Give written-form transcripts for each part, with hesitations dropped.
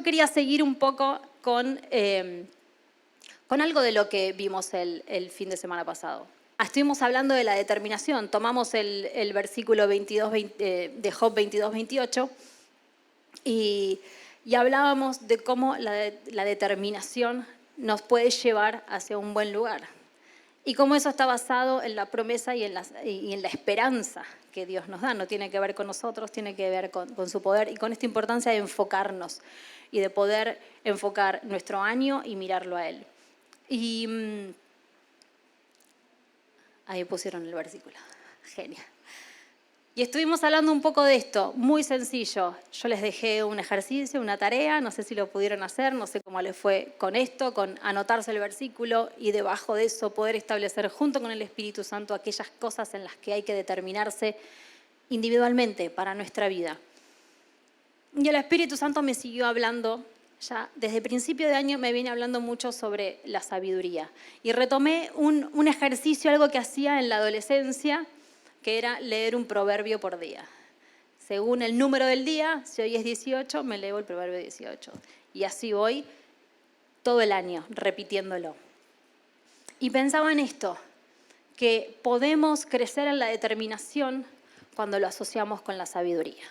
quería seguir un poco con algo de lo que vimos el fin de semana pasado. Estuvimos hablando de la determinación. Tomamos el versículo 22, de Job 22, 28 y hablábamos de cómo la determinación nos puede llevar hacia un buen lugar. Y cómo eso está basado en la promesa y en la esperanza que Dios nos da. No tiene que ver con nosotros, tiene que ver con su poder y con esta importancia de enfocarnos y de poder enfocar nuestro año y mirarlo a Él. Y ahí pusieron el versículo. Genial. Y estuvimos hablando un poco de esto, muy sencillo. Yo les dejé un ejercicio, una tarea, no sé si lo pudieron hacer, no sé cómo les fue con esto, con anotarse el versículo y debajo de eso poder establecer junto con el Espíritu Santo aquellas cosas en las que hay que determinarse individualmente para nuestra vida. Y el Espíritu Santo me siguió hablando, ya desde principio de año me viene hablando mucho sobre la sabiduría. Y retomé un ejercicio, algo que hacía en la adolescencia, que era leer un proverbio por día. Según el número del día, si hoy es 18, me leo el proverbio 18. Y así voy todo el año, repitiéndolo. Y pensaba en esto, que podemos crecer en la determinación cuando lo asociamos con la sabiduría.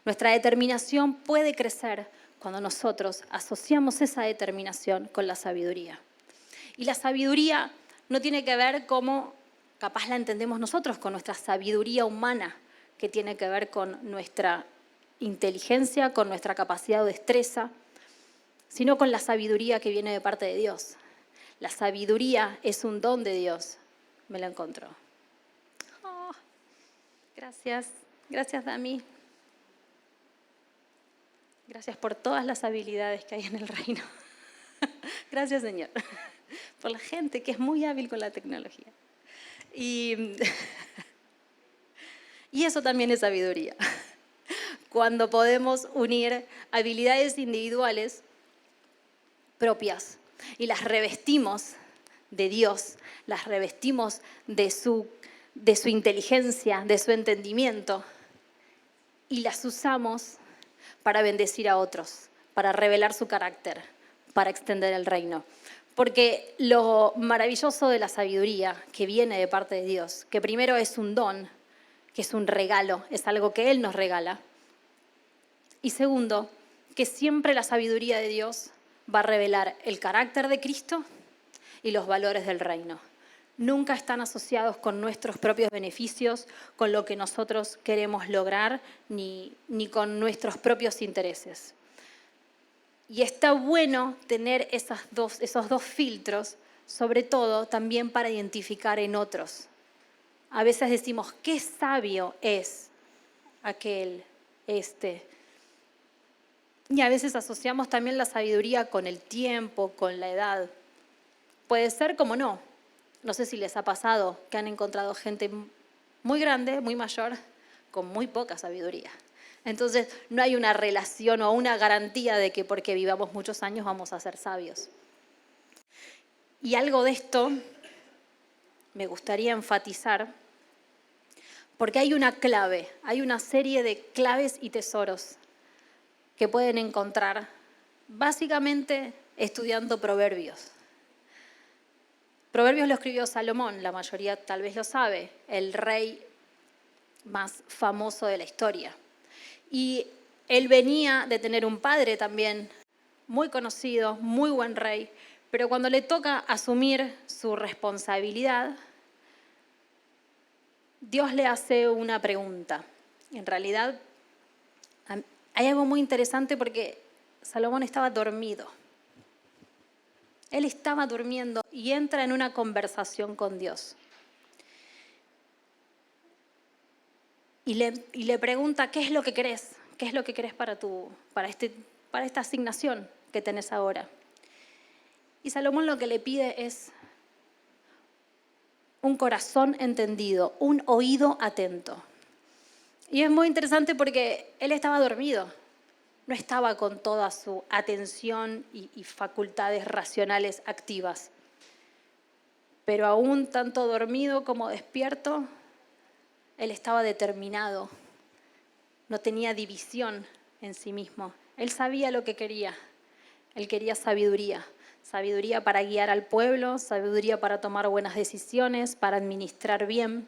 Nuestra determinación puede crecer cuando nosotros asociamos esa determinación con la sabiduría. Y la sabiduría no tiene que ver como capaz la entendemos nosotros, con nuestra sabiduría humana, que tiene que ver con nuestra inteligencia, con nuestra capacidad o destreza, sino con la sabiduría que viene de parte de Dios. La sabiduría es un don de Dios. Me lo encontró. Oh, gracias. Gracias, Dami. Gracias por todas las habilidades que hay en el reino. Gracias, Señor, por la gente que es muy hábil con la tecnología. Y eso también es sabiduría. Cuando podemos unir habilidades individuales propias y las revestimos de Dios, las revestimos de su inteligencia, de su entendimiento y las usamos para bendecir a otros, para revelar su carácter, para extender el reino. Porque lo maravilloso de la sabiduría que viene de parte de Dios, que primero es un don, que es un regalo, es algo que Él nos regala. Y segundo, que siempre la sabiduría de Dios va a revelar el carácter de Cristo y los valores del reino. Nunca están asociados con nuestros propios beneficios, con lo que nosotros queremos lograr, ni con nuestros propios intereses. Y está bueno tener esos dos filtros, sobre todo también para identificar en otros. A veces decimos, qué sabio es aquel, Y a veces asociamos también la sabiduría con el tiempo, con la edad. Puede ser como no. No sé si les ha pasado que han encontrado gente muy grande, muy mayor, con muy poca sabiduría. Entonces, no hay una relación o una garantía de que porque vivamos muchos años vamos a ser sabios. Y algo de esto me gustaría enfatizar, porque hay una clave, hay una serie de claves y tesoros que pueden encontrar básicamente estudiando Proverbios. Proverbios lo escribió Salomón, la mayoría tal vez lo sabe, el rey más famoso de la historia. Y él venía de tener un padre también muy conocido, muy buen rey, pero cuando le toca asumir su responsabilidad, Dios le hace una pregunta. En realidad, hay algo muy interesante porque Salomón estaba dormido. Él estaba durmiendo y entra en una conversación con Dios. Y le pregunta, ¿qué es lo que querés? ¿Qué es lo que querés para esta asignación que tenés ahora? Y Salomón lo que le pide es un corazón entendido, un oído atento. Y es muy interesante porque él estaba dormido, no estaba con toda su atención y facultades racionales activas. Pero aún tanto dormido como despierto, él estaba determinado, no tenía división en sí mismo. Él sabía lo que quería. Él quería sabiduría. Sabiduría para guiar al pueblo, sabiduría para tomar buenas decisiones, para administrar bien.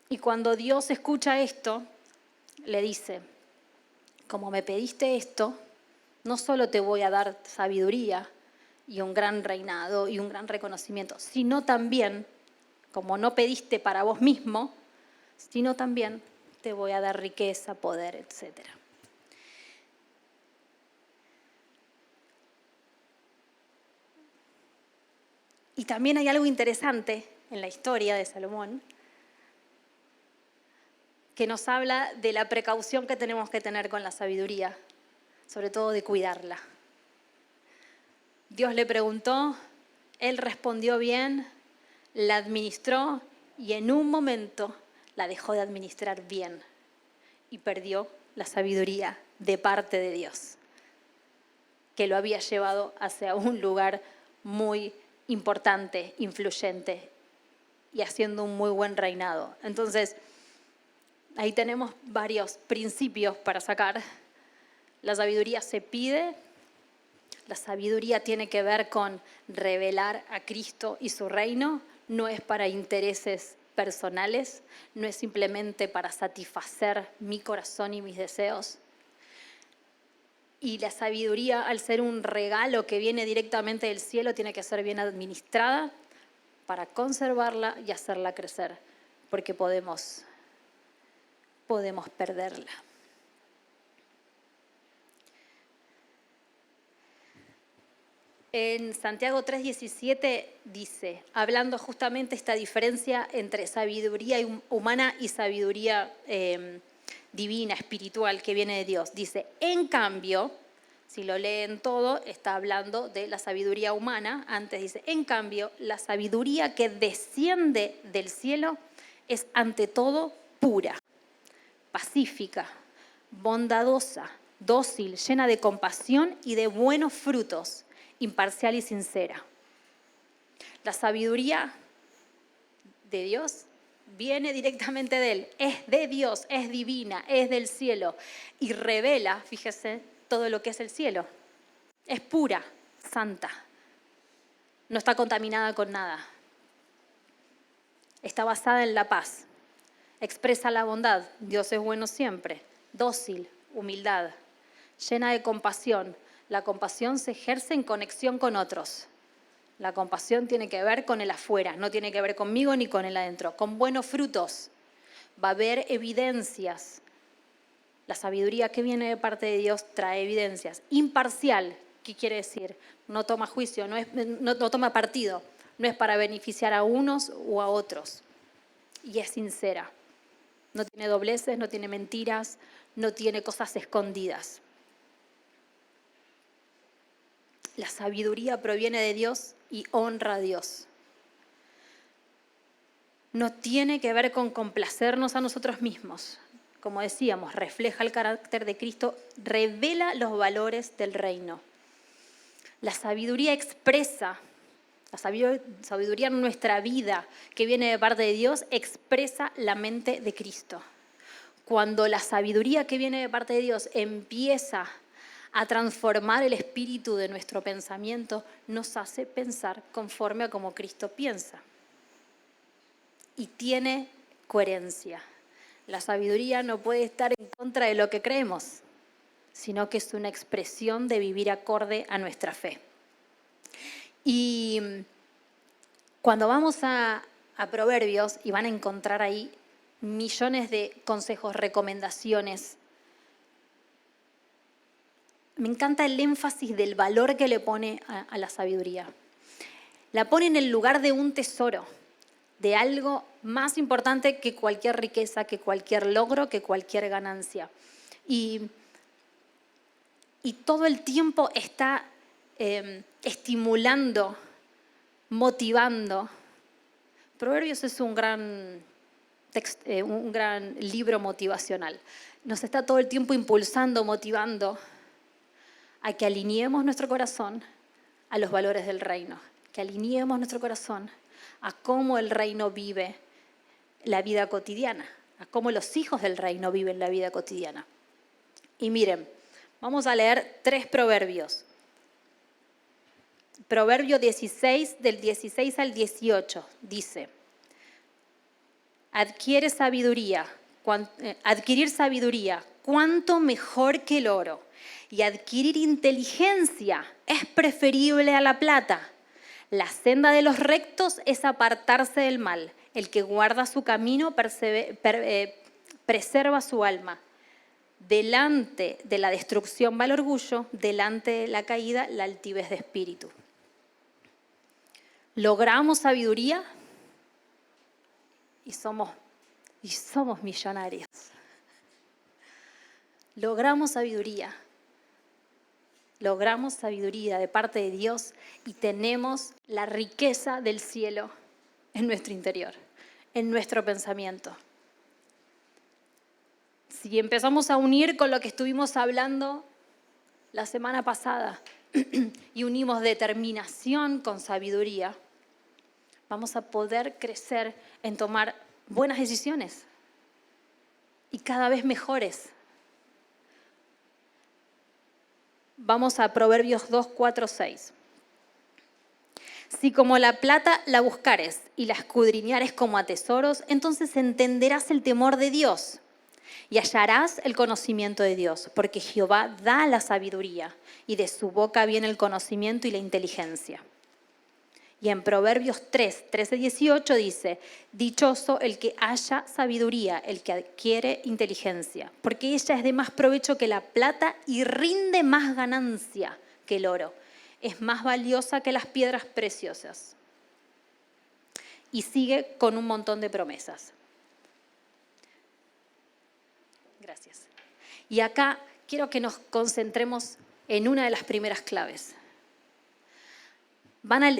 Y cuando Dios escucha esto, le dice, como me pediste esto, no solo te voy a dar sabiduría y un gran reinado y un gran reconocimiento, sino también, como no pediste para vos mismo, sino también te voy a dar riqueza, poder, etc. Y también hay algo interesante en la historia de Salomón, que nos habla de la precaución que tenemos que tener con la sabiduría, sobre todo de cuidarla. Dios le preguntó, él respondió bien, la administró y en un momento la dejó de administrar bien y perdió la sabiduría de parte de Dios, que lo había llevado hacia un lugar muy importante, influyente y haciendo un muy buen reinado. Entonces, ahí tenemos varios principios para sacar. La sabiduría se pide. La sabiduría tiene que ver con revelar a Cristo y su reino. No es para intereses personales, no es simplemente para satisfacer mi corazón y mis deseos. Y la sabiduría, al ser un regalo que viene directamente del cielo, tiene que ser bien administrada para conservarla y hacerla crecer, porque podemos perderla. En Santiago 3:17 dice, hablando justamente esta diferencia entre sabiduría humana y sabiduría divina, espiritual, que viene de Dios. Dice, en cambio, si lo leen todo, está hablando de la sabiduría humana. Antes dice, en cambio, la sabiduría que desciende del cielo es ante todo pura, pacífica, bondadosa, dócil, llena de compasión y de buenos frutos, imparcial y sincera. La sabiduría de Dios viene directamente de Él, es de Dios, es divina, es del cielo y revela, fíjese, todo lo que es el cielo. Es pura, santa, no está contaminada con nada. Está basada en la paz, expresa la bondad, Dios es bueno siempre, dócil, humildad, llena de compasión. La compasión se ejerce en conexión con otros. La compasión tiene que ver con el afuera, no tiene que ver conmigo ni con el adentro. Con buenos frutos va a haber evidencias. La sabiduría que viene de parte de Dios trae evidencias. Imparcial, ¿qué quiere decir? No toma juicio, no toma partido. No es para beneficiar a unos o a otros. Y es sincera. No tiene dobleces, no tiene mentiras, no tiene cosas escondidas. La sabiduría proviene de Dios y honra a Dios. No tiene que ver con complacernos a nosotros mismos. Como decíamos, refleja el carácter de Cristo, revela los valores del reino. La sabiduría expresa, la sabiduría en nuestra vida que viene de parte de Dios, expresa la mente de Cristo. Cuando la sabiduría que viene de parte de Dios empieza a transformar el espíritu de nuestro pensamiento, nos hace pensar conforme a como Cristo piensa. Y tiene coherencia. La sabiduría no puede estar en contra de lo que creemos, sino que es una expresión de vivir acorde a nuestra fe. Y cuando vamos a Proverbios, y van a encontrar ahí millones de consejos, recomendaciones, me encanta el énfasis del valor que le pone a la sabiduría. La pone en el lugar de un tesoro, de algo más importante que cualquier riqueza, que cualquier logro, que cualquier ganancia. Y todo el tiempo está estimulando, motivando. Proverbios es un gran libro motivacional. Nos está todo el tiempo impulsando, motivando a que alineemos nuestro corazón a los valores del reino, que alineemos nuestro corazón a cómo el reino vive la vida cotidiana, a cómo los hijos del reino viven la vida cotidiana. Y miren, Vamos a leer 3 proverbios. Proverbio 16, del 16 al 18, dice: adquirir sabiduría, cuánto mejor que el oro, y adquirir inteligencia es preferible a la plata. La senda de los rectos es apartarse del mal. El que guarda su camino preserva su alma. Delante de la destrucción va el orgullo, delante de la caída la altivez de espíritu. Logramos sabiduría y somos millonarios. Logramos sabiduría de parte de Dios y tenemos la riqueza del cielo en nuestro interior, en nuestro pensamiento. Si empezamos a unir con lo que estuvimos hablando la semana pasada y unimos determinación con sabiduría, vamos a poder crecer en tomar buenas decisiones y cada vez mejores. Vamos a Proverbios 2, 4, 6. Si como la plata la buscares y la escudriñares como a tesoros, entonces entenderás el temor de Dios y hallarás el conocimiento de Dios, porque Jehová da la sabiduría y de su boca viene el conocimiento y la inteligencia. Y en Proverbios 3, 13, 18 dice: dichoso el que haya sabiduría, el que adquiere inteligencia, porque ella es de más provecho que la plata y rinde más ganancia que el oro. Es más valiosa que las piedras preciosas. Y sigue con un montón de promesas. Gracias. Y acá quiero que nos concentremos en una de las primeras claves.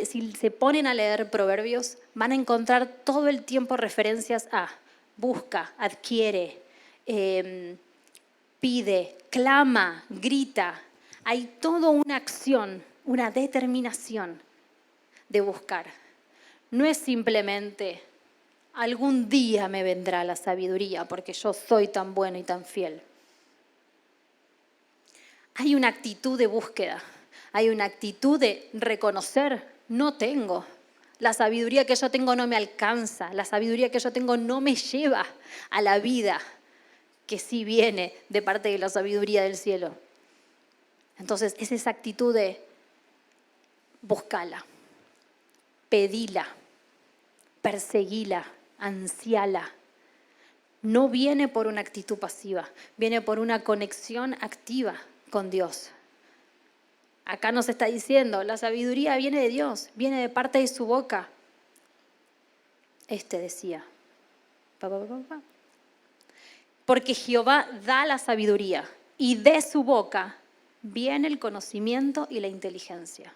Si se ponen a leer Proverbios, van a encontrar todo el tiempo referencias a busca, adquiere, pide, clama, grita. Hay toda una acción, una determinación de buscar. No es simplemente algún día me vendrá la sabiduría porque yo soy tan bueno y tan fiel. Hay una actitud de búsqueda. Hay una actitud de reconocer, no tengo. La sabiduría que yo tengo no me alcanza. La sabiduría que yo tengo no me lleva a la vida que sí viene de parte de la sabiduría del cielo. Entonces, es esa actitud de buscala, pedila, perseguila, ansiala. No viene por una actitud pasiva, viene por una conexión activa con Dios. Acá nos está diciendo, la sabiduría viene de Dios, viene de parte de su boca. Decía, porque Jehová da la sabiduría y de su boca viene el conocimiento y la inteligencia.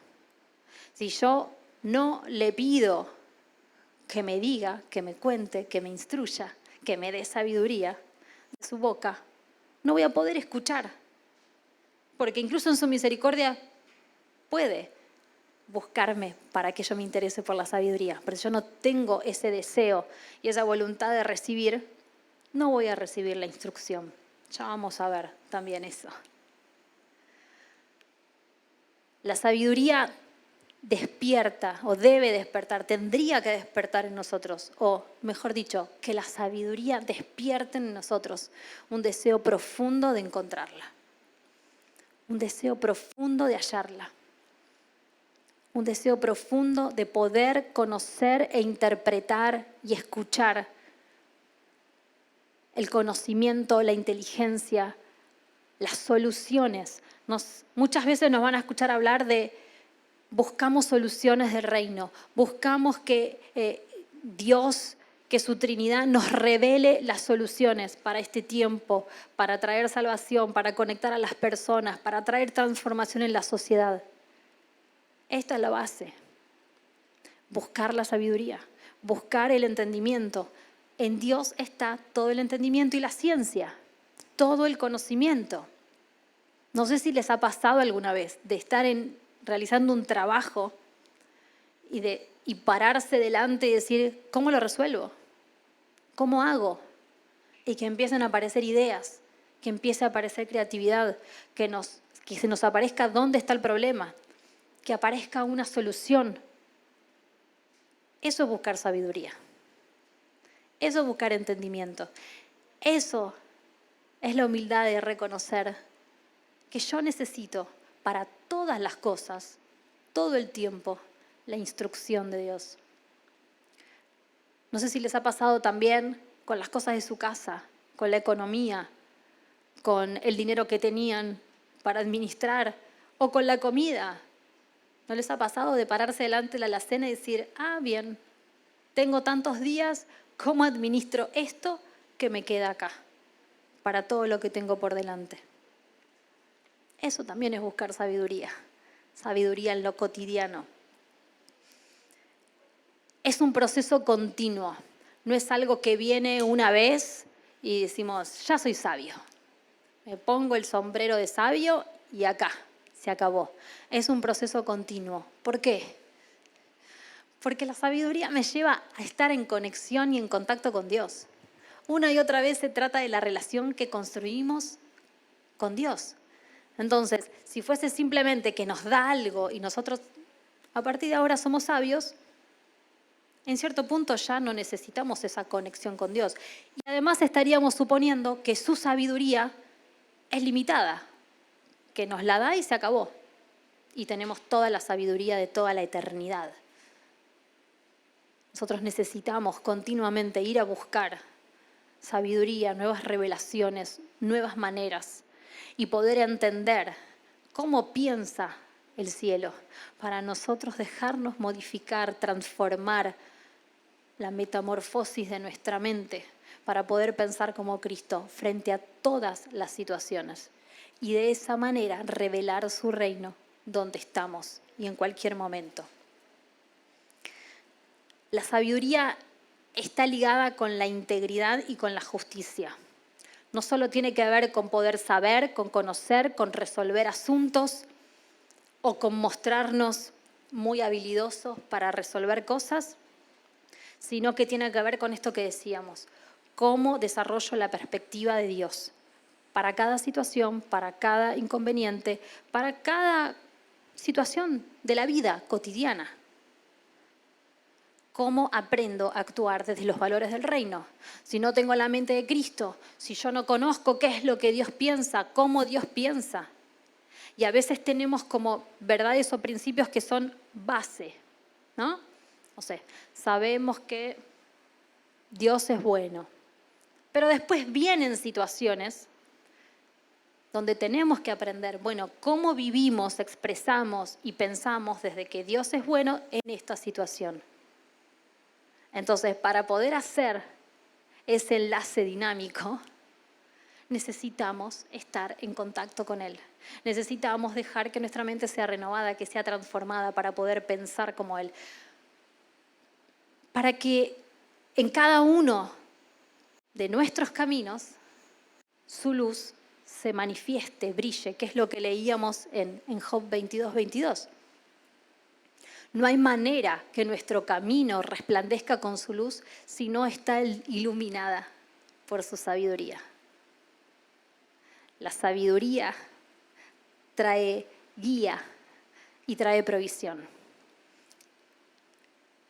Si yo no le pido que me diga, que me cuente, que me instruya, que me dé sabiduría de su boca, no voy a poder escuchar. Porque incluso en su misericordia puede buscarme para que yo me interese por la sabiduría. Pero si yo no tengo ese deseo y esa voluntad de recibir, no voy a recibir la instrucción. Ya vamos a ver también eso. La sabiduría despierta o debe despertar, tendría que despertar en nosotros, o mejor dicho, que la sabiduría despierte en nosotros un deseo profundo de encontrarla, un deseo profundo de hallarla, un deseo profundo de poder conocer e interpretar y escuchar el conocimiento, la inteligencia, las soluciones. Muchas veces nos van a escuchar hablar de buscamos soluciones del reino, buscamos que Dios, que su Trinidad nos revele las soluciones para este tiempo, para traer salvación, para conectar a las personas, para traer transformación en la sociedad. Esta es la base. Buscar la sabiduría, buscar el entendimiento. En Dios está todo el entendimiento y la ciencia, todo el conocimiento. No sé si les ha pasado alguna vez de estar realizando un trabajo y pararse delante y decir, ¿cómo lo resuelvo? ¿Cómo hago? Y que empiecen a aparecer ideas que empiece a aparecer creatividad, que se nos aparezca dónde está el problema, que aparezca una solución. Eso es buscar sabiduría. Eso es buscar entendimiento. Eso es la humildad de reconocer que yo necesito para todas las cosas, todo el tiempo, la instrucción de Dios. No sé si les ha pasado también con las cosas de su casa, con la economía, con el dinero que tenían para administrar o con la comida. ¿No les ha pasado de pararse delante de la alacena y decir, bien, tengo tantos días, ¿cómo administro esto que me queda acá para todo lo que tengo por delante? Eso también es buscar sabiduría, sabiduría en lo cotidiano. Es un proceso continuo, no es algo que viene una vez y decimos, ya soy sabio. Me pongo el sombrero de sabio y acá, se acabó. Es un proceso continuo. ¿Por qué? Porque la sabiduría me lleva a estar en conexión y en contacto con Dios. Una y otra vez se trata de la relación que construimos con Dios. Entonces, si fuese simplemente que nos da algo y nosotros a partir de ahora somos sabios, en cierto punto ya no necesitamos esa conexión con Dios. Y además estaríamos suponiendo que su sabiduría es limitada, que nos la da y se acabó. Y tenemos toda la sabiduría de toda la eternidad. Nosotros necesitamos continuamente ir a buscar sabiduría, nuevas revelaciones, nuevas maneras y poder entender cómo piensa el cielo para nosotros dejarnos modificar, transformar la metamorfosis de nuestra mente para poder pensar como Cristo frente a todas las situaciones y de esa manera revelar su reino donde estamos y en cualquier momento. La sabiduría está ligada con la integridad y con la justicia. No solo tiene que ver con poder saber, con conocer, con resolver asuntos o con mostrarnos muy habilidosos para resolver cosas, sino que tiene que ver con esto que decíamos, cómo desarrollo la perspectiva de Dios para cada situación, para cada inconveniente, para cada situación de la vida cotidiana. ¿Cómo aprendo a actuar desde los valores del reino? Si no tengo la mente de Cristo, si yo no conozco qué es lo que Dios piensa, cómo Dios piensa. Y a veces tenemos como verdades o principios que son base, ¿no? O sea, sabemos que Dios es bueno, pero después vienen situaciones donde tenemos que aprender, bueno, cómo vivimos, expresamos y pensamos desde que Dios es bueno en esta situación. Entonces, para poder hacer ese enlace dinámico, necesitamos estar en contacto con Él. Necesitamos dejar que nuestra mente sea renovada, que sea transformada para poder pensar como Él. Para que en cada uno de nuestros caminos su luz se manifieste, brille, que es lo que leíamos en Job 22:22. No hay manera que nuestro camino resplandezca con su luz si no está iluminada por su sabiduría. La sabiduría trae guía y trae provisión.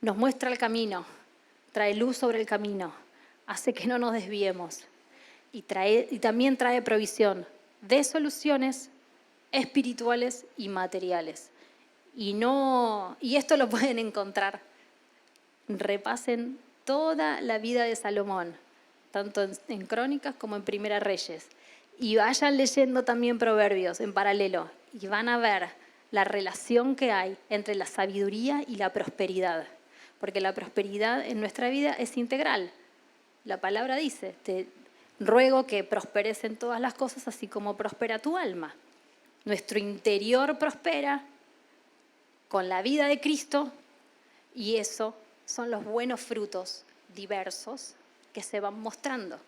Nos muestra el camino, trae luz sobre el camino, hace que no nos desviemos y también trae provisión de soluciones espirituales y materiales. Y esto lo pueden encontrar. Repasen toda la vida de Salomón, tanto en Crónicas como en Primera Reyes. Y vayan leyendo también Proverbios en paralelo. Y van a ver la relación que hay entre la sabiduría y la prosperidad. Porque la prosperidad en nuestra vida es integral. La palabra dice, te ruego que prosperes en todas las cosas, así como prospera tu alma. Nuestro interior prospera con la vida de Cristo y eso son los buenos frutos diversos que se van mostrando.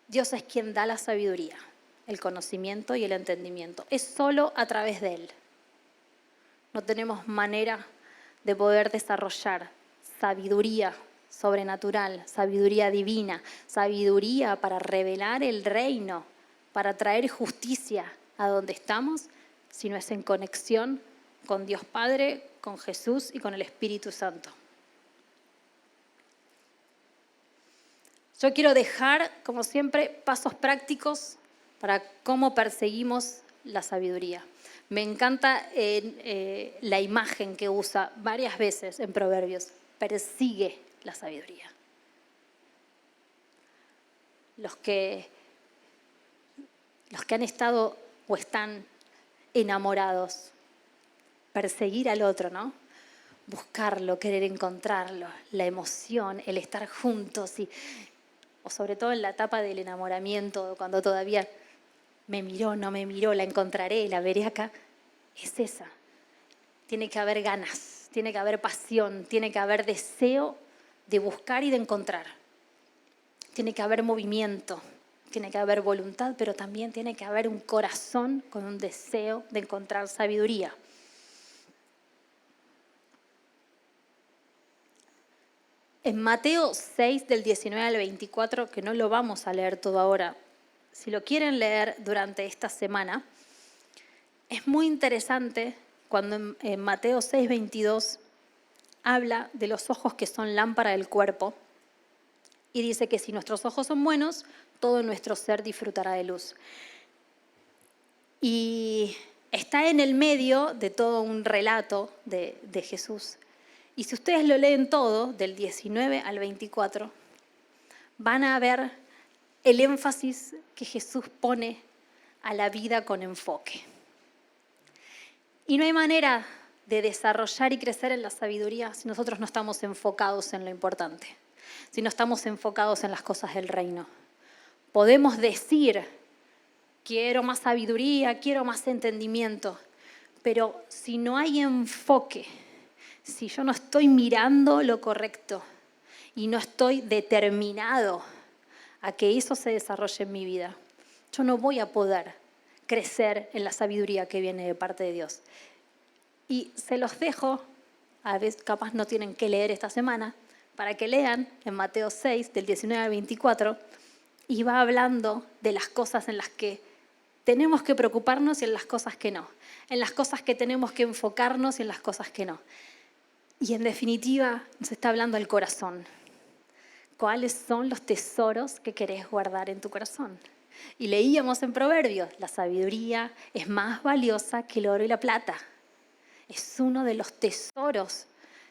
Dios es quien da la sabiduría, el conocimiento y el entendimiento. Es solo a través de Él. No tenemos manera de poder desarrollar sabiduría sobrenatural, sabiduría divina, sabiduría para revelar el reino, para traer justicia a donde estamos, si no es en conexión con Dios Padre, con Jesús y con el Espíritu Santo. Yo quiero dejar, como siempre, pasos prácticos para cómo perseguimos la sabiduría. Me encanta la imagen que usa varias veces en Proverbios. Persigue la sabiduría. Los que han estado o están enamorados, perseguir al otro, ¿no? Buscarlo, querer encontrarlo, la emoción, el estar juntos, o sobre todo en la etapa del enamoramiento, cuando todavía me miró, no me miró, la encontraré, la veré acá, es esa. Tiene que haber ganas, tiene que haber pasión, tiene que haber deseo de buscar y de encontrar. Tiene que haber movimiento, tiene que haber voluntad, pero también tiene que haber un corazón con un deseo de encontrar sabiduría. En Mateo 6, del 19 al 24, que no lo vamos a leer todo ahora, si lo quieren leer durante esta semana, es muy interesante cuando en Mateo 6, 22 habla de los ojos que son lámpara del cuerpo y dice que si nuestros ojos son buenos, todo nuestro ser disfrutará de luz. Y está en el medio de todo un relato de Jesús. Y si ustedes lo leen todo, del 19 al 24, van a ver el énfasis que Jesús pone a la vida con enfoque. Y no hay manera de desarrollar y crecer en la sabiduría si nosotros no estamos enfocados en lo importante, si no estamos enfocados en las cosas del reino. Podemos decir, quiero más sabiduría, quiero más entendimiento, pero si no hay enfoque, si yo no estoy mirando lo correcto y no estoy determinado a que eso se desarrolle en mi vida, yo no voy a poder crecer en la sabiduría que viene de parte de Dios. Y se los dejo, a veces capaz no tienen que leer esta semana, para que lean en Mateo 6, del 19 al 24, y va hablando de las cosas en las que tenemos que preocuparnos y en las cosas que no, en las cosas que tenemos que enfocarnos y en las cosas que no. Y en definitiva nos está hablando del corazón. ¿Cuáles son los tesoros que querés guardar en tu corazón? Y leíamos en Proverbios, la sabiduría es más valiosa que el oro y la plata. Es uno de los tesoros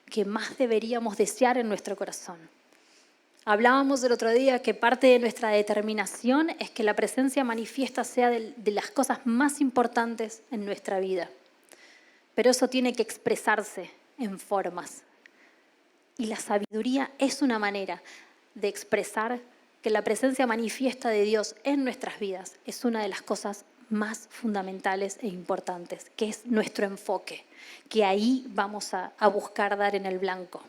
que más deberíamos desear en nuestro corazón. Hablábamos el otro día que parte de nuestra determinación es que la presencia manifiesta sea de las cosas más importantes en nuestra vida. Pero eso tiene que expresarse en formas. Y la sabiduría es una manera de expresar que la presencia manifiesta de Dios en nuestras vidas es una de las cosas más fundamentales e importantes, que es nuestro enfoque, que ahí vamos a buscar dar en el blanco,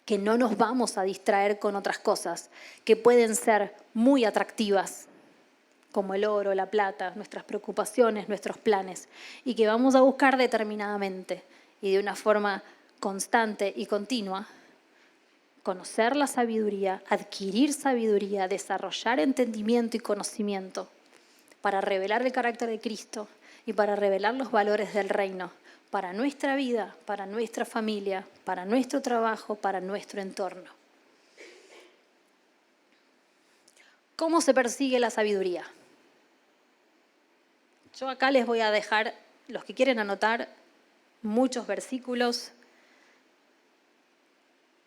que no nos vamos a distraer con otras cosas que pueden ser muy atractivas, como el oro, la plata, nuestras preocupaciones, nuestros planes, y que vamos a buscar determinadamente y de una forma constante y continua conocer la sabiduría, adquirir sabiduría, desarrollar entendimiento y conocimiento para revelar el carácter de Cristo y para revelar los valores del reino para nuestra vida, para nuestra familia, para nuestro trabajo, para nuestro entorno. ¿Cómo se persigue la sabiduría? Yo acá les voy a dejar, los que quieren anotar, muchos versículos.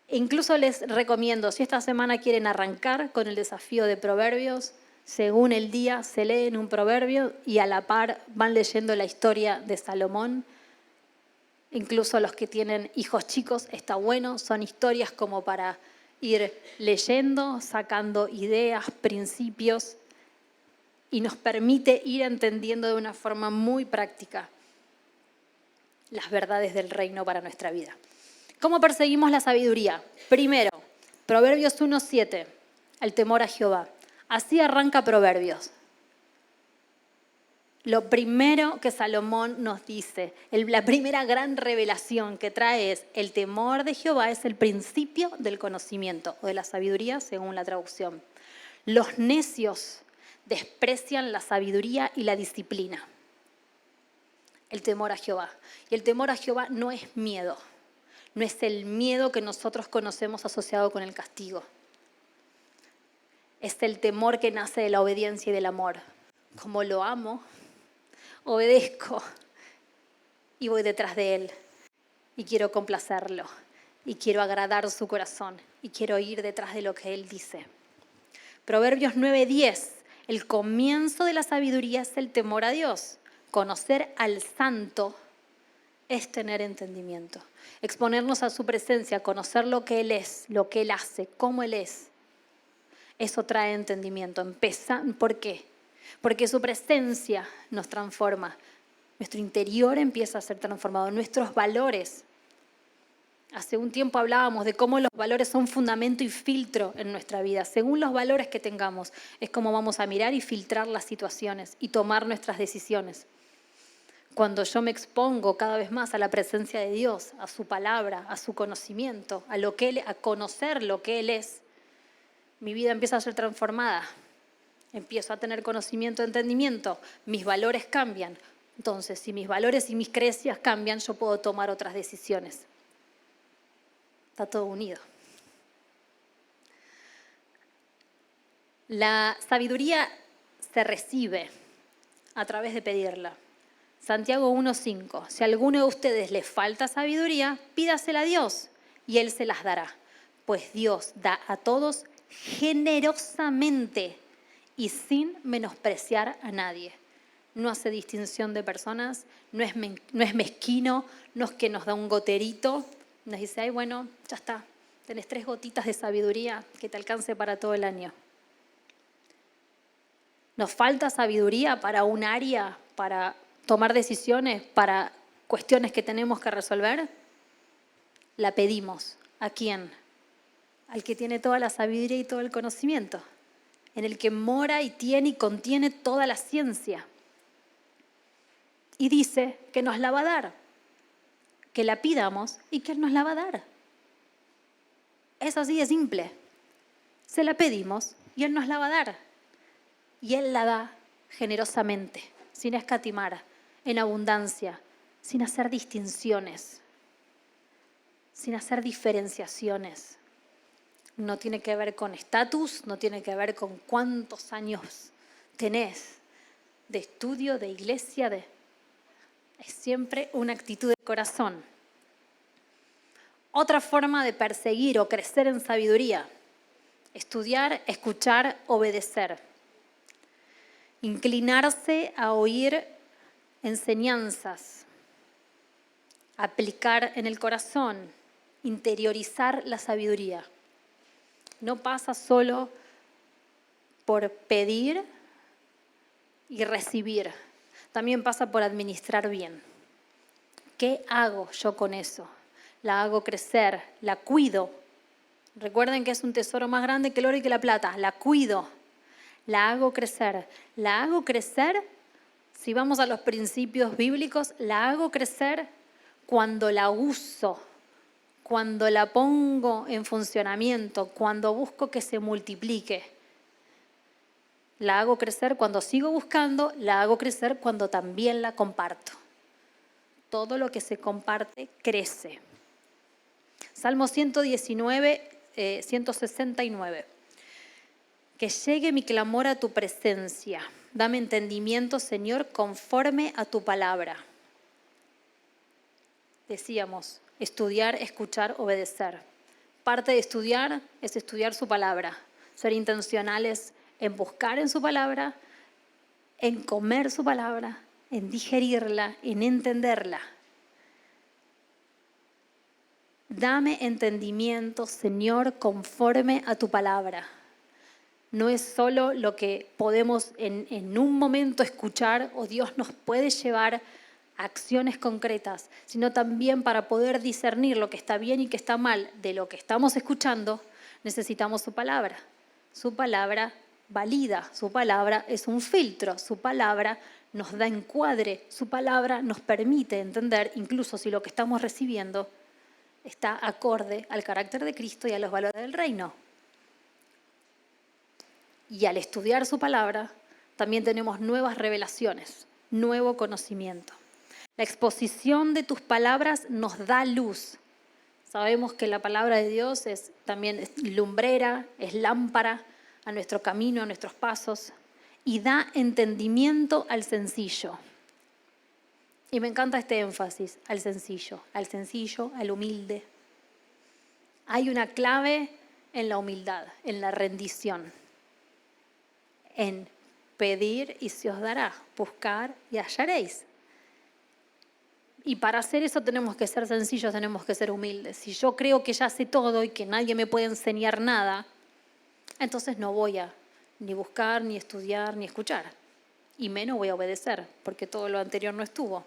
Incluso les recomiendo, si esta semana quieren arrancar con el desafío de Proverbios, según el día se leen un proverbio y a la par van leyendo la historia de Salomón. Incluso los que tienen hijos chicos, está bueno, son historias como para ir leyendo, sacando ideas, principios, y nos permite ir entendiendo de una forma muy práctica las verdades del reino para nuestra vida. ¿Cómo perseguimos la sabiduría? Primero, Proverbios 1:7, el temor a Jehová. Así arranca Proverbios. lo primero que Salomón nos dice, la primera gran revelación que trae es: el temor de Jehová es el principio del conocimiento o de la sabiduría, según la traducción. Los necios desprecian la sabiduría y la disciplina. El temor a Jehová. Y el temor a Jehová no es miedo. No es el miedo que nosotros conocemos asociado con el castigo. Es el temor que nace de la obediencia y del amor. Como lo amo, obedezco y voy detrás de Él. Y quiero complacerlo. Y quiero agradar su corazón. Y quiero ir detrás de lo que Él dice. Proverbios 9:10. El comienzo de la sabiduría es el temor a Dios. Conocer al santo es tener entendimiento. Exponernos a su presencia, conocer lo que Él es, lo que Él hace, cómo Él es. Eso trae entendimiento. ¿Por qué? Porque su presencia nos transforma. Nuestro interior empieza a ser transformado. Nuestros valores. Hace un tiempo hablábamos de cómo los valores son fundamento y filtro en nuestra vida. Según los valores que tengamos, es como vamos a mirar y filtrar las situaciones y tomar nuestras decisiones. Cuando yo me expongo cada vez más a la presencia de Dios, a su palabra, a su conocimiento, a conocer lo que Él es, mi vida empieza a ser transformada. Empiezo a tener conocimiento, entendimiento, mis valores cambian. Entonces, si mis valores y mis creencias cambian, yo puedo tomar otras decisiones. Está todo unido. La sabiduría se recibe a través de pedirla. Santiago 1:5. Si a alguno de ustedes le falta sabiduría, pídasela a Dios y Él se las dará. Pues Dios da a todos generosamente y sin menospreciar a nadie. No hace distinción de personas, no es mezquino, no es que nos da un goterito. Nos dice: ay, bueno, ya está, tenés 3 gotitas de sabiduría que te alcance para todo el año. Nos falta sabiduría para un área, para tomar decisiones, para cuestiones que tenemos que resolver. La pedimos. ¿A quién? Al que tiene toda la sabiduría y todo el conocimiento, en el que mora y tiene y contiene toda la ciencia. Y dice que nos la va a dar, que la pidamos y que Él nos la va a dar. Es así de simple. Se la pedimos y Él nos la va a dar. Y Él la da generosamente, sin escatimar, en abundancia, sin hacer distinciones, sin hacer diferenciaciones. No tiene que ver con estatus, no tiene que ver con cuántos años tenés de estudio, de iglesia, es siempre una actitud de corazón. Otra forma de perseguir o crecer en sabiduría: estudiar, escuchar, obedecer. Inclinarse a oír enseñanzas, aplicar en el corazón, interiorizar la sabiduría. No pasa solo por pedir y recibir, también pasa por administrar bien. ¿Qué hago yo con eso? La hago crecer, la cuido. Recuerden que es un tesoro más grande que el oro y que la plata. La cuido, la hago crecer. La hago crecer, si vamos a los principios bíblicos, la hago crecer cuando la uso, cuando la pongo en funcionamiento, cuando busco que se multiplique. La hago crecer cuando sigo buscando, la hago crecer cuando también la comparto. Todo lo que se comparte crece. Salmo 119, 169. Que llegue mi clamor a tu presencia. Dame entendimiento, Señor, conforme a tu palabra. Decíamos, estudiar, escuchar, obedecer. Parte de estudiar es estudiar su palabra. Ser intencionales en buscar en su palabra, en comer su palabra, en digerirla, en entenderla. Dame entendimiento, Señor, conforme a tu palabra. No es solo lo que podemos en un momento escuchar, o Dios nos puede llevar a acciones concretas, sino también para poder discernir lo que está bien y que está mal de lo que estamos escuchando, necesitamos su palabra. Su palabra valida, su palabra es un filtro, su palabra nos da encuadre, su palabra nos permite entender, incluso si lo que estamos recibiendo está acorde al carácter de Cristo y a los valores del reino. Y al estudiar su palabra, también tenemos nuevas revelaciones, nuevo conocimiento. La exposición de tus palabras nos da luz. Sabemos que la palabra de Dios también es lumbrera, es lámpara a nuestro camino, a nuestros pasos, y da entendimiento al sencillo. Y me encanta este énfasis, al sencillo, al humilde. Hay una clave en la humildad, en la rendición, en pedir y se os dará, buscar y hallaréis. Y para hacer eso tenemos que ser sencillos, tenemos que ser humildes. Si yo creo que ya sé todo y que nadie me puede enseñar nada, entonces no voy a ni buscar, ni estudiar, ni escuchar. Y menos voy a obedecer, porque todo lo anterior no estuvo.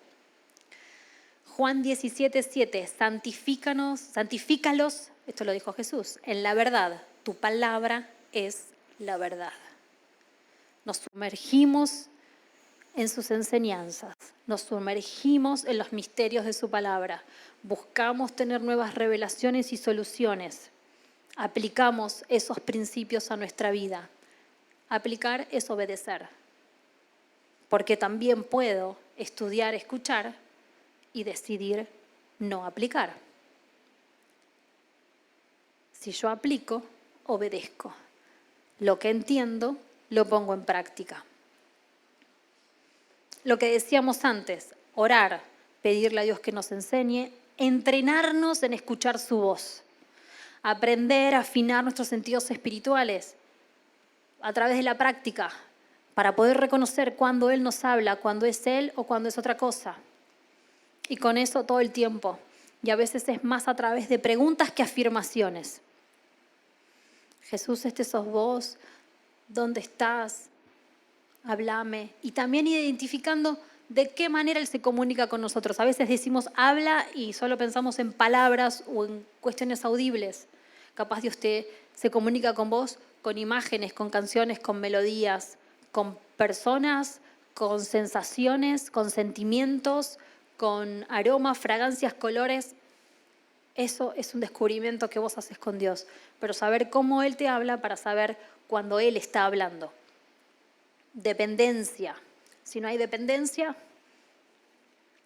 Juan 17:7, santifícalos, esto lo dijo Jesús, en la verdad. Tu palabra es la verdad. Nos sumergimos en sus enseñanzas, nos sumergimos en los misterios de su palabra, buscamos tener nuevas revelaciones y soluciones, aplicamos esos principios a nuestra vida. Aplicar es obedecer, porque también puedo estudiar, escuchar y decidir no aplicar. Si yo aplico, obedezco. Lo que entiendo, lo pongo en práctica. Lo que decíamos antes, orar, pedirle a Dios que nos enseñe, entrenarnos en escuchar su voz, aprender a afinar nuestros sentidos espirituales a través de la práctica, para poder reconocer cuando Él nos habla, cuando es Él o cuando es otra cosa. Y con eso todo el tiempo. Y a veces es más a través de preguntas que afirmaciones. Jesús, este sos vos, ¿dónde estás? Háblame. Y también identificando de qué manera Él se comunica con nosotros. A veces decimos habla y solo pensamos en palabras o en cuestiones audibles. Capaz Dios se comunica con vos con imágenes, con canciones, con melodías, con personas, con sensaciones, con sentimientos, con aromas, fragancias, colores. Eso es un descubrimiento que vos haces con Dios. Pero saber cómo Él te habla para saber cuando Él está hablando. Dependencia. Si no hay dependencia,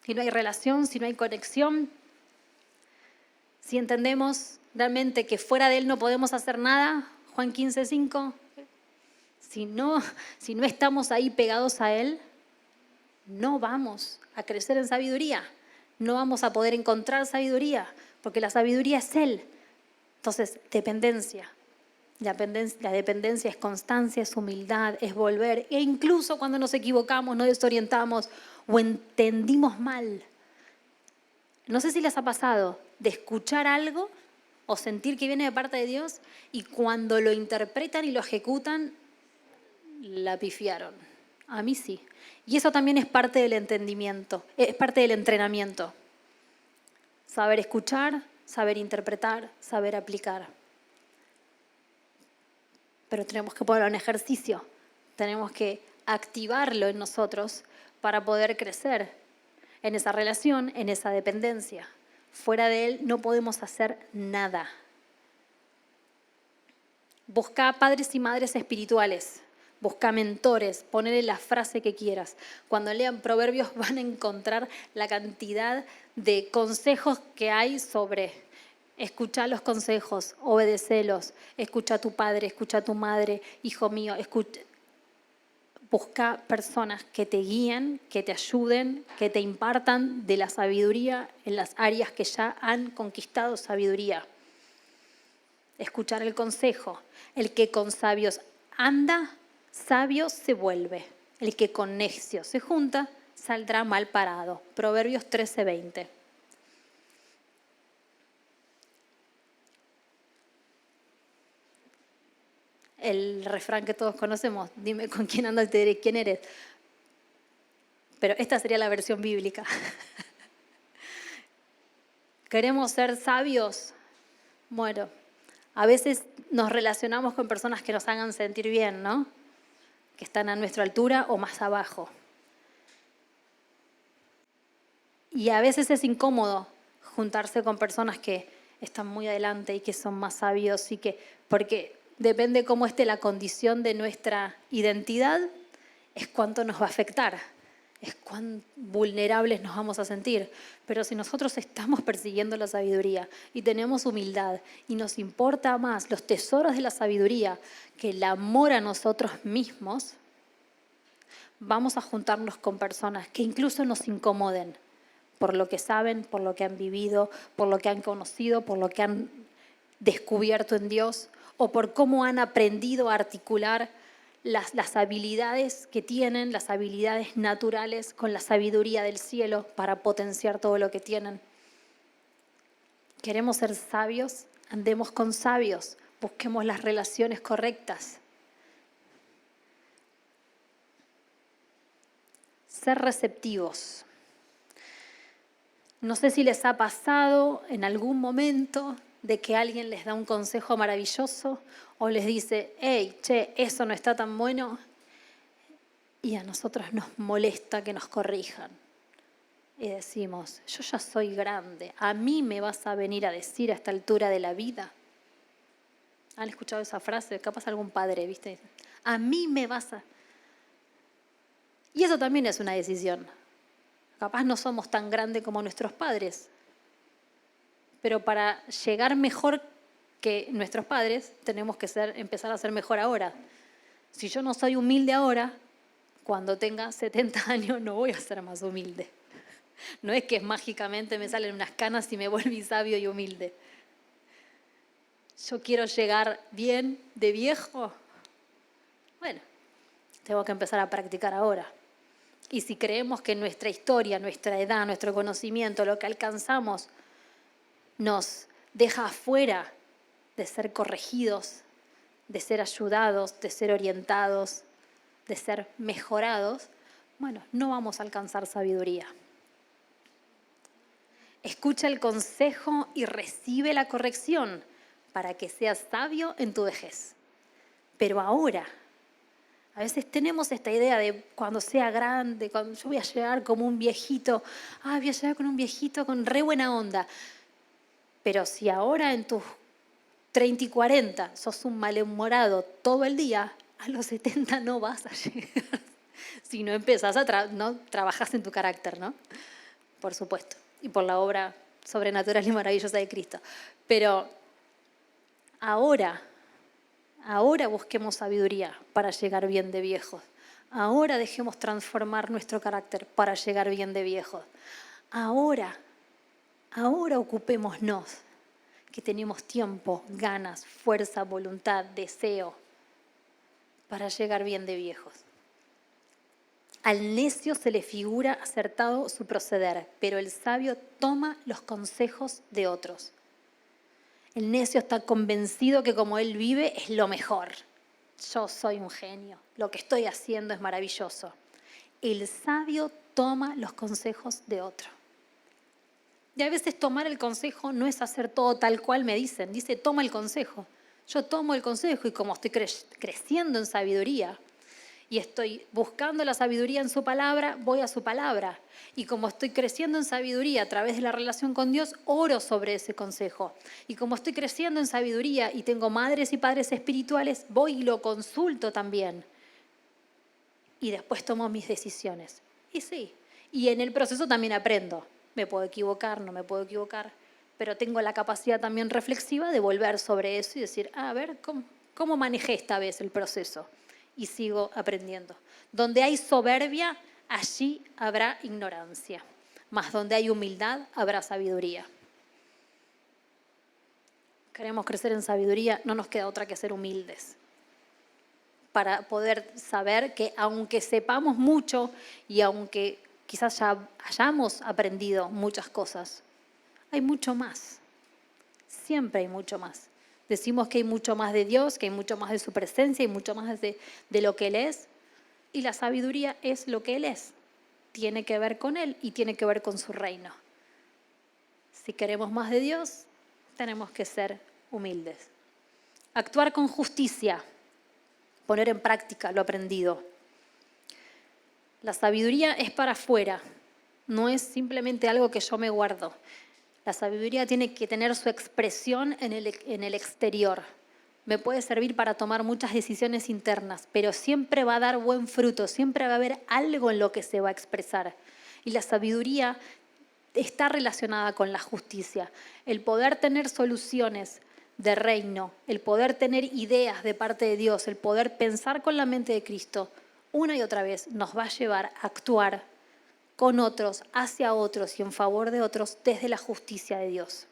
si no hay relación, si no hay conexión, si entendemos realmente que fuera de Él no podemos hacer nada, Juan 15:5, si no estamos ahí pegados a Él, no vamos a crecer en sabiduría, no vamos a poder encontrar sabiduría, porque la sabiduría es Él. Entonces, dependencia. La dependencia es constancia, es humildad, es volver. E incluso cuando nos equivocamos, nos desorientamos o entendimos mal. No sé si les ha pasado de escuchar algo o sentir que viene de parte de Dios y cuando lo interpretan y lo ejecutan, la pifiaron. A mí sí. Y eso también es parte del entendimiento, es parte del entrenamiento. Saber escuchar, saber interpretar, saber aplicar. Pero tenemos que ponerlo en ejercicio, tenemos que activarlo en nosotros para poder crecer en esa relación, en esa dependencia. Fuera de Él no podemos hacer nada. Busca padres y madres espirituales, busca mentores, ponele la frase que quieras. Cuando lean Proverbios van a encontrar la cantidad de consejos que hay sobre escuchar los consejos, obedecelos, escucha a tu padre, escucha a tu madre, hijo mío, busca personas que te guíen, que te ayuden, que te impartan de la sabiduría en las áreas que ya han conquistado sabiduría. Escuchar el consejo. El que con sabios anda, sabio se vuelve. El que con necios se junta, saldrá mal parado. Proverbios 13:20. El refrán que todos conocemos, dime con quién andas y te diré quién eres. Pero esta sería la versión bíblica. ¿Queremos ser sabios? Bueno, a veces nos relacionamos con personas que nos hagan sentir bien, ¿no? Que están a nuestra altura o más abajo. Y a veces es incómodo juntarse con personas que están muy adelante y que son más sabios porque depende cómo esté la condición de nuestra identidad, es cuánto nos va a afectar, es cuán vulnerables nos vamos a sentir. Pero si nosotros estamos persiguiendo la sabiduría y tenemos humildad y nos importa más los tesoros de la sabiduría que el amor a nosotros mismos, vamos a juntarnos con personas que incluso nos incomoden por lo que saben, por lo que han vivido, por lo que han conocido, por lo que han descubierto en Dios o por cómo han aprendido a articular las habilidades que tienen, las habilidades naturales con la sabiduría del cielo para potenciar todo lo que tienen. Queremos ser sabios, andemos con sabios, busquemos las relaciones correctas. Ser receptivos. No sé si les ha pasado en algún momento de que alguien les da un consejo maravilloso o les dice, hey, che, eso no está tan bueno, y a nosotros nos molesta que nos corrijan. Y decimos, yo ya soy grande, ¿a mí me vas a venir a decir a esta altura de la vida? ¿Han escuchado esa frase? Capaz algún padre, ¿viste? A mí me vas a... Y eso también es una decisión. Capaz no somos tan grandes como nuestros padres, pero para llegar mejor que nuestros padres tenemos que empezar a ser mejor ahora. Si yo no soy humilde ahora, cuando tenga 70 años no voy a ser más humilde. No es que mágicamente me salen unas canas y me volví sabio y humilde. Yo quiero llegar bien de viejo. Bueno, tengo que empezar a practicar ahora. Y si creemos que nuestra historia, nuestra edad, nuestro conocimiento, lo que alcanzamos, nos deja afuera de ser corregidos, de ser ayudados, de ser orientados, de ser mejorados, bueno, no vamos a alcanzar sabiduría. Escucha el consejo y recibe la corrección para que seas sabio en tu vejez. Pero ahora, a veces tenemos esta idea de cuando sea grande, cuando yo voy a llegar como un viejito, voy a llegar con un viejito con re buena onda. Pero si ahora en tus 30 y 40 sos un malhumorado todo el día, a los 70 no vas a llegar. Si no empezás no trabajás en tu carácter, ¿no? Por supuesto. Y por la obra sobrenatural y maravillosa de Cristo. Pero ahora busquemos sabiduría para llegar bien de viejos. Ahora dejemos transformar nuestro carácter para llegar bien de viejos. Ahora ocupémonos, que tenemos tiempo, ganas, fuerza, voluntad, deseo para llegar bien de viejos. Al necio se le figura acertado su proceder, pero el sabio toma los consejos de otros. El necio está convencido que como él vive es lo mejor. Yo soy un genio, lo que estoy haciendo es maravilloso. El sabio toma los consejos de otro. Y a veces tomar el consejo no es hacer todo tal cual me dicen. Dice, toma el consejo. Yo tomo el consejo y como estoy creciendo en sabiduría y estoy buscando la sabiduría en su palabra, voy a su palabra. Y como estoy creciendo en sabiduría a través de la relación con Dios, oro sobre ese consejo. Y como estoy creciendo en sabiduría y tengo madres y padres espirituales, voy y lo consulto también. Y después tomo mis decisiones. Y sí, y en el proceso también aprendo. Me puedo equivocar, no me puedo equivocar, pero tengo la capacidad también reflexiva de volver sobre eso y decir, a ver, ¿cómo manejé esta vez el proceso? Y sigo aprendiendo. Donde hay soberbia, allí habrá ignorancia. Mas donde hay humildad, habrá sabiduría. Queremos crecer en sabiduría, no nos queda otra que ser humildes. Para poder saber que aunque sepamos mucho y aunque quizás ya hayamos aprendido muchas cosas, hay mucho más. Siempre hay mucho más. Decimos que hay mucho más de Dios, que hay mucho más de su presencia y mucho más de lo que Él es. Y la sabiduría es lo que Él es. Tiene que ver con Él y tiene que ver con su reino. Si queremos más de Dios, tenemos que ser humildes. Actuar con justicia. Poner en práctica lo aprendido. La sabiduría es para afuera, no es simplemente algo que yo me guardo. La sabiduría tiene que tener su expresión en el exterior. Me puede servir para tomar muchas decisiones internas, pero siempre va a dar buen fruto, siempre va a haber algo en lo que se va a expresar. Y la sabiduría está relacionada con la justicia. El poder tener soluciones de reino, el poder tener ideas de parte de Dios, el poder pensar con la mente de Cristo, una y otra vez nos va a llevar a actuar con otros, hacia otros y en favor de otros desde la justicia de Dios.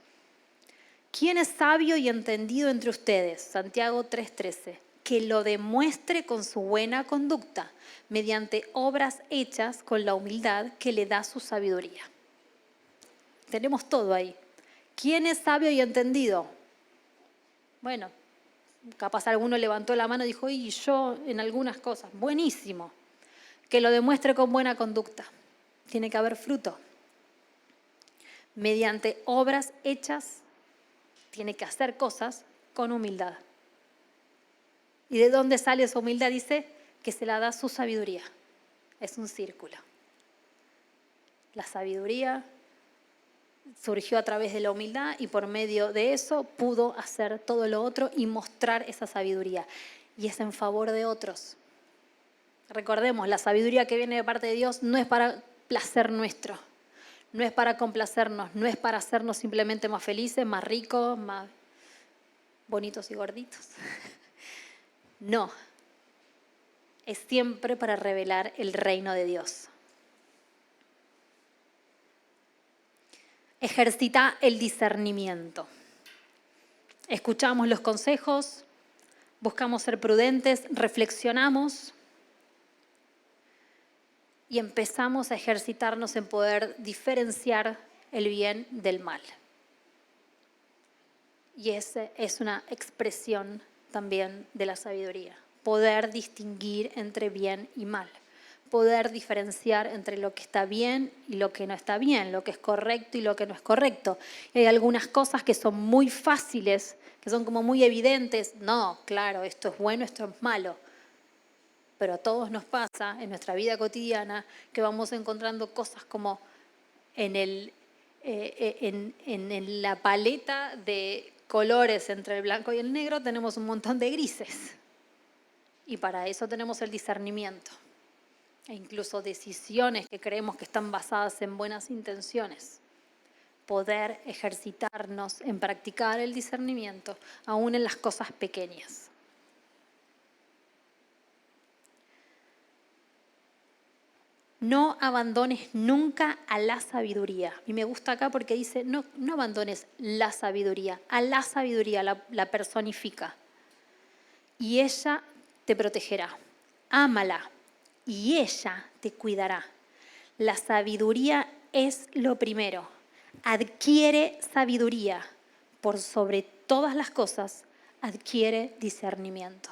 ¿Quién es sabio y entendido entre ustedes? Santiago 3:13. Que lo demuestre con su buena conducta, mediante obras hechas con la humildad que le da su sabiduría. Tenemos todo ahí. ¿Quién es sabio y entendido? Bueno, capaz alguno levantó la mano y dijo, y yo en algunas cosas. Buenísimo. Que lo demuestre con buena conducta. Tiene que haber fruto. Mediante obras hechas, tiene que hacer cosas con humildad. ¿Y de dónde sale esa humildad? Dice que se la da su sabiduría. Es un círculo. La sabiduría surgió a través de la humildad y por medio de eso pudo hacer todo lo otro y mostrar esa sabiduría. Y es en favor de otros. Recordemos, la sabiduría que viene de parte de Dios no es para placer nuestro, no es para complacernos, no es para hacernos simplemente más felices, más ricos, más bonitos y gorditos. No, es siempre para revelar el reino de Dios. Ejercita el discernimiento. Escuchamos los consejos, buscamos ser prudentes, reflexionamos y empezamos a ejercitarnos en poder diferenciar el bien del mal. Y esa es una expresión también de la sabiduría. Poder distinguir entre bien y mal. Poder diferenciar entre lo que está bien y lo que no está bien, lo que es correcto y lo que no es correcto. Y hay algunas cosas que son muy fáciles, que son como muy evidentes. No, claro, esto es bueno, esto es malo. Pero a todos nos pasa en nuestra vida cotidiana que vamos encontrando cosas como en la paleta de colores entre el blanco y el negro tenemos un montón de grises. Y para eso tenemos el discernimiento. E incluso decisiones que creemos que están basadas en buenas intenciones. Poder ejercitarnos en practicar el discernimiento, aún en las cosas pequeñas. No abandones nunca a la sabiduría. Y me gusta acá porque dice, no abandones la sabiduría. A la sabiduría la personifica. Y ella te protegerá. Ámala y ella te cuidará. La sabiduría es lo primero. Adquiere sabiduría. Por sobre todas las cosas, adquiere discernimiento.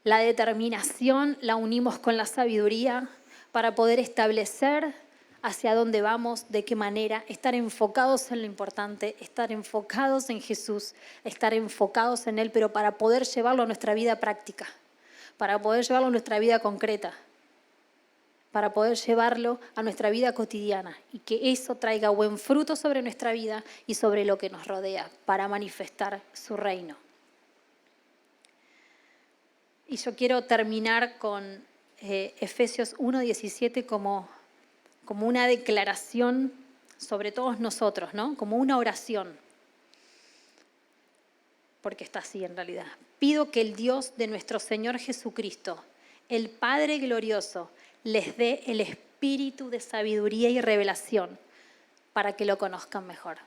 La determinación la unimos con la sabiduría para poder establecer hacia dónde vamos, de qué manera, estar enfocados en lo importante, estar enfocados en Jesús, estar enfocados en Él, pero para poder llevarlo a nuestra vida práctica, para poder llevarlo a nuestra vida concreta, para poder llevarlo a nuestra vida cotidiana y que eso traiga buen fruto sobre nuestra vida y sobre lo que nos rodea, para manifestar su reino. Y yo quiero terminar con Efesios 1:17 como una declaración sobre todos nosotros, ¿no? Como una oración. Porque está así en realidad. Pido que el Dios de nuestro Señor Jesucristo, el Padre glorioso, les dé el espíritu de sabiduría y revelación para que lo conozcan mejor.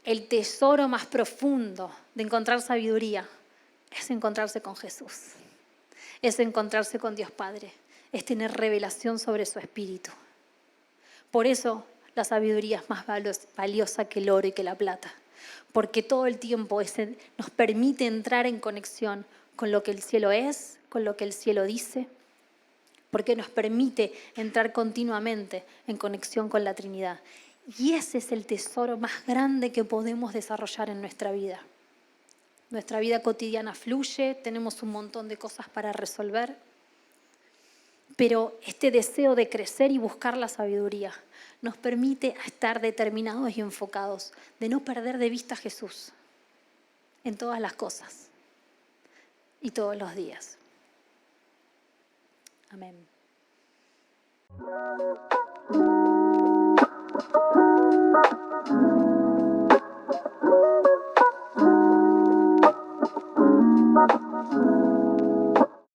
El tesoro más profundo de encontrar sabiduría es encontrarse con Jesús, es encontrarse con Dios Padre, es tener revelación sobre su Espíritu. Por eso la sabiduría es más valiosa que el oro y que la plata, porque todo el tiempo nos permite entrar en conexión con lo que el cielo es, con lo que el cielo dice, porque nos permite entrar continuamente en conexión con la Trinidad. Y ese es el tesoro más grande que podemos desarrollar en nuestra vida. Nuestra vida cotidiana fluye, tenemos un montón de cosas para resolver, Pero este deseo de crecer y buscar la sabiduría nos permite estar determinados y enfocados, de no perder de vista a Jesús en todas las cosas y todos los días. Amén.